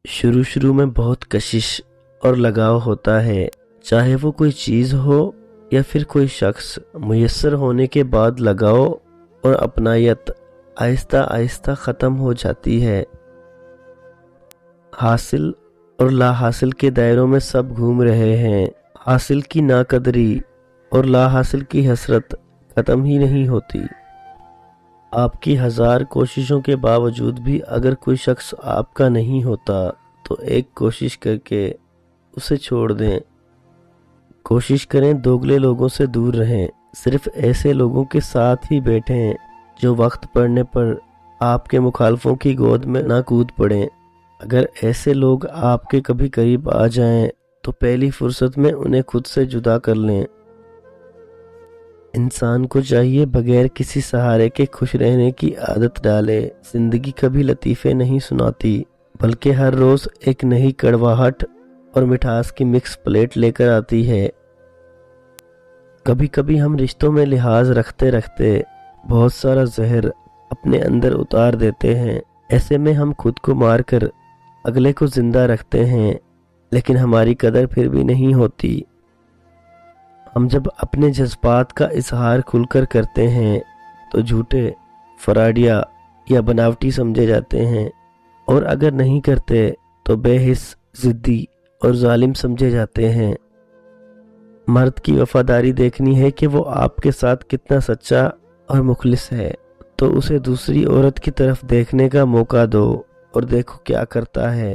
شروع میں بہت کشش اور لگاؤ ہوتا ہے، چاہے وہ کوئی چیز ہو یا پھر کوئی شخص۔ میسر ہونے کے بعد لگاؤ اور اپنائیت آہستہ آہستہ ختم ہو جاتی ہے۔ حاصل اور لا حاصل کے دائروں میں سب گھوم رہے ہیں۔ حاصل کی ناقدری اور لا حاصل کی حسرت ختم ہی نہیں ہوتی۔ آپ کی ہزار کوششوں کے باوجود بھی اگر کوئی شخص آپ کا نہیں ہوتا تو ایک کوشش کر کے اسے چھوڑ دیں۔ کوشش کریں دوگلے لوگوں سے دور رہیں، صرف ایسے لوگوں کے ساتھ ہی بیٹھیں جو وقت پڑنے پر آپ کے مخالفوں کی گود میں نہ کود پڑیں۔ اگر ایسے لوگ آپ کے کبھی قریب آ جائیں تو پہلی فرصت میں انہیں خود سے جدا کر لیں۔ انسان کو چاہیے بغیر کسی سہارے کے خوش رہنے کی عادت ڈالے۔ زندگی کبھی لطیفے نہیں سناتی، بلکہ ہر روز ایک نئی کڑواہٹ اور مٹھاس کی مکس پلیٹ لے کر آتی ہے۔ کبھی کبھی ہم رشتوں میں لحاظ رکھتے رکھتے بہت سارا زہر اپنے اندر اتار دیتے ہیں۔ ایسے میں ہم خود کو مار کر اگلے کو زندہ رکھتے ہیں، لیکن ہماری قدر پھر بھی نہیں ہوتی۔ ہم جب اپنے جذبات کا اظہار کھل کر کرتے ہیں تو جھوٹے، فراڈیا یا بناوٹی سمجھے جاتے ہیں، اور اگر نہیں کرتے تو بے حس، ضدی اور ظالم سمجھے جاتے ہیں۔ مرد کی وفاداری دیکھنی ہے کہ وہ آپ کے ساتھ کتنا سچا اور مخلص ہے، تو اسے دوسری عورت کی طرف دیکھنے کا موقع دو اور دیکھو کیا کرتا ہے۔